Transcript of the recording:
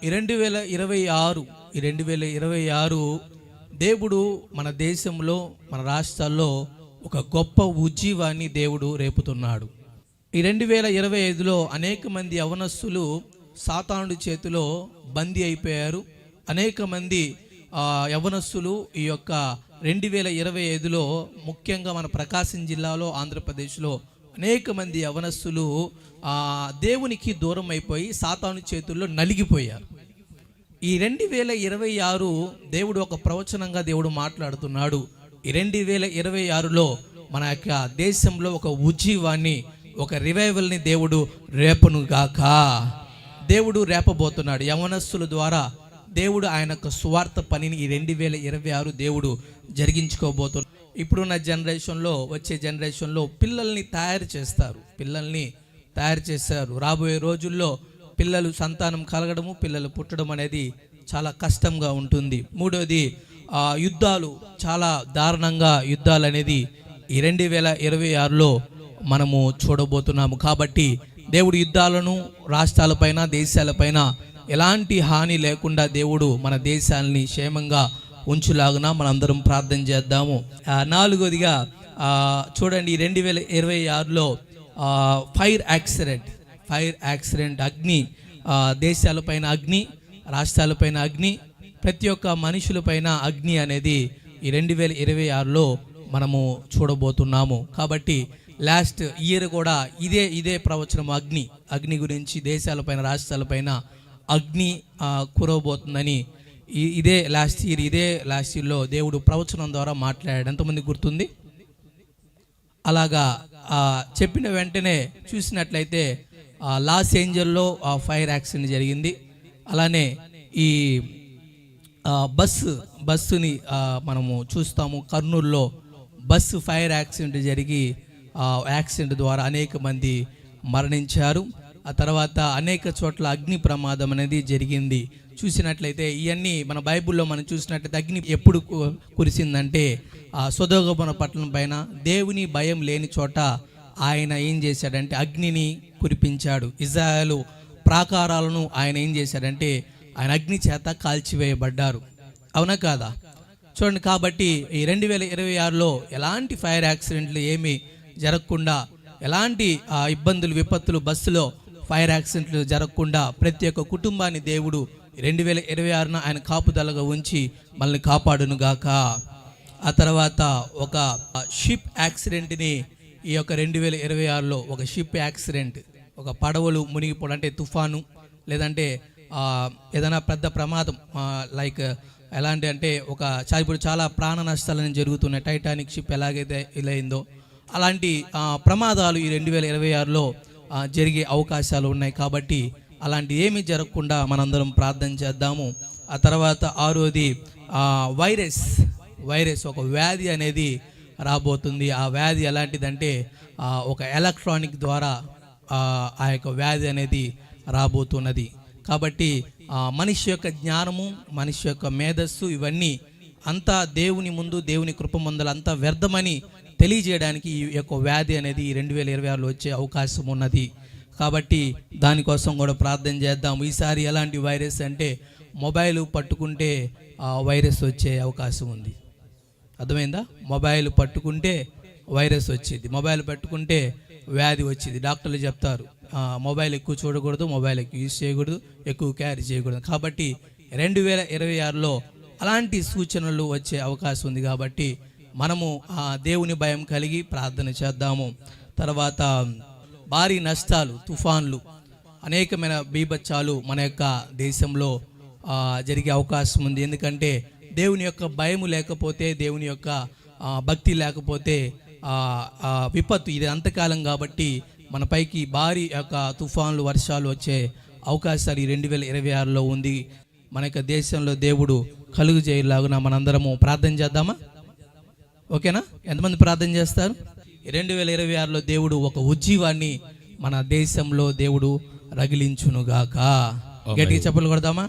2026 దేవుడు మన దేశంలో మన రాష్ట్రాల్లో ఒక గొప్ప ఉజ్జీవాన్ని దేవుడు రేపుతున్నాడు. ఈ 2025లో అనేక మంది యవనస్తులు సాతానుడి చేతిలో బందీ అయిపోయారు. అనేక మంది యవనస్తులు ఈ యొక్క 2025లో ముఖ్యంగా మన ప్రకాశం జిల్లాలో, ఆంధ్రప్రదేశ్లో అనేక మంది యవనస్తులు దేవునికి దూరం అయిపోయి సాతాను చేతుల్లో నలిగిపోయారు. ఈ 2026 దేవుడు ఒక ప్రవచనంగా దేవుడు మాట్లాడుతున్నాడు. ఈ 2026లో మన యొక్క దేశంలో ఒక ఉజ్జీవాన్ని, ఒక రివైవల్ని దేవుడు రేపనుగాక. దేవుడు రేపబోతున్నాడు. యవనస్తుల ద్వారా దేవుడు ఆయన యొక్క స్వార్థ పనిని ఈ 2026 దేవుడు జరిగించుకోబోతున్నాడు. ఇప్పుడున్న జనరేషన్లో, వచ్చే జనరేషన్లో పిల్లల్ని తయారు చేస్తారు. రాబోయే రోజుల్లో పిల్లలు సంతానం కలగడము, పిల్లలు పుట్టడం అనేది చాలా కష్టంగా ఉంటుంది. మూడోది, యుద్ధాలు చాలా దారుణంగా యుద్ధాలు అనేది ఈ 2026లో మనము చూడబోతున్నాము. కాబట్టి దేవుడు యుద్ధాలను రాష్ట్రాలపైన, దేశాలపైన ఎలాంటి హాని లేకుండా దేవుడు మన దేశాలని క్షేమంగా ఉంచులాగున మనందరం ప్రార్థన చేద్దాము. నాలుగోదిగా చూడండి, 2026లో ఫైర్ యాక్సిడెంట్, అగ్ని, దేశాలపైన అగ్ని, రాష్ట్రాలపైన అగ్ని, ప్రతి ఒక్క మనుషులపైన అగ్ని అనేది ఈ 2026లో మనము చూడబోతున్నాము. కాబట్టి లాస్ట్ ఇయర్ కూడా ఇదే ప్రవచనం, అగ్ని గురించి దేశాలపైన, రాష్ట్రాలపైన అగ్ని కురవబోతుందని ఇదే లాస్ట్ ఇయర్లో దేవుడు ప్రవచనం ద్వారా మాట్లాడాడు. ఎంతమంది గుర్తుంది? అలాగా చెప్పిన వెంటనే చూసినట్లయితే లాస్ ఏంజల్లో ఫైర్ యాక్సిడెంట్ జరిగింది. అలానే ఈ బస్సుని మనము చూస్తాము. కర్నూలులో బస్సు ఫైర్ యాక్సిడెంట్ జరిగి యాక్సిడెంట్ ద్వారా అనేక మంది మరణించారు. ఆ తర్వాత అనేక చోట్ల అగ్ని ప్రమాదం అనేది జరిగింది. చూసినట్లయితే ఇవన్నీ మన బైబిల్లో మనం చూసినట్లయితే అగ్ని ఎప్పుడు కురిసిందంటే సొదొమ పట్టణం పైన దేవుని భయం లేని చోట ఆయన ఏం చేశాడంటే అగ్నిని కురిపించాడు. ఇజ్రాయేలు ప్రాకారాలను ఆయన ఏం చేశాడంటే ఆయన అగ్ని చేత కాల్చివేయబడ్డారు. అవునా కాదా? చూడండి, కాబట్టి ఈ 2026లో ఎలాంటి ఫైర్ యాక్సిడెంట్లు ఏమీ జరగకుండా, ఎలాంటి ఇబ్బందులు, విపత్తులు, బస్సులో ఫైర్ యాక్సిడెంట్లు జరగకుండా ప్రతి ఒక్క కుటుంబాన్ని దేవుడు 2026న ఆయన కాపుదలగా ఉంచి మనల్ని కాపాడును గాక. ఆ తర్వాత ఒక షిప్ యాక్సిడెంట్ని ఈ యొక్క 2026లో ఒక షిప్ యాక్సిడెంట్, ఒక పడవలు మునిగిపోవడం, అంటే తుఫాను, లేదంటే ఏదైనా పెద్ద ప్రమాదం, లైక్ ఎలాంటి అంటే ఇప్పుడు చాలా ప్రాణ నష్టాలని జరుగుతున్నాయి. టైటానిక్ షిప్ ఎలాగైతే ఇలా అయిందో అలాంటి ప్రమాదాలు ఈ 2026లో జరిగే అవకాశాలు ఉన్నాయి. కాబట్టి అలాంటి ఏమీ జరగకుండా మనందరం ప్రార్థన చేద్దాము. ఆ తర్వాత ఆరోది వైరస్, ఒక వ్యాధి అనేది రాబోతుంది. ఆ వ్యాధి ఎలాంటిదంటే ఒక ఎలక్ట్రానిక్ ద్వారా ఆ యొక్క వ్యాధి అనేది రాబోతున్నది. కాబట్టి మనిషి యొక్క జ్ఞానము, మనిషి యొక్క మేధస్సు, ఇవన్నీ అంతా దేవుని ముందు, దేవుని కృప ముందల అంతా వ్యర్థమని తెలియజేయడానికి ఈ యొక్క వ్యాధి అనేది 2026లో వచ్చే అవకాశం ఉన్నది. కాబట్టి దానికోసం కూడా ప్రార్థన చేద్దాం. ఈసారి ఎలాంటి వైరస్ అంటే మొబైల్ పట్టుకుంటే వైరస్ వచ్చే అవకాశం ఉంది. అర్థమైందా? మొబైల్ పట్టుకుంటే వైరస్ వచ్చేది, మొబైల్ పట్టుకుంటే వ్యాధి వచ్చేది. డాక్టర్లు చెప్తారు మొబైల్ ఎక్కువ చూడకూడదు, మొబైల్ ఎక్కువ యూజ్ చేయకూడదు, ఎక్కువ క్యారీ చేయకూడదు. కాబట్టి 2026లో అలాంటి సూచనలు వచ్చే అవకాశం ఉంది. కాబట్టి మనము దేవుని భయం కలిగి ప్రార్థన చేద్దాము. తర్వాత భారీ నష్టాలు, తుఫాన్లు, అనేకమైన బీభత్సాలు మన యొక్క దేశంలో జరిగే అవకాశం ఉంది. ఎందుకంటే దేవుని యొక్క భయం లేకపోతే, దేవుని యొక్క భక్తి లేకపోతే విపత్తు ఇది అంతకాలం. కాబట్టి మన పైకి భారీ యొక్క తుఫాన్లు, వర్షాలు వచ్చే అవకాశాలు ఈ 2026లో ఉంది. మన యొక్క దేశంలో దేవుడు కలుగు చేయలాగున మనందరము ప్రార్థన చేద్దామా? ఓకేనా? ఎంతమంది ప్రార్థన చేస్తారు? 2026లో దేవుడు ఒక ఉజ్జీవాన్ని మన దేశంలో దేవుడు రగిలించునుగాక. గట్టిగా చప్పట్లు కొడదామా?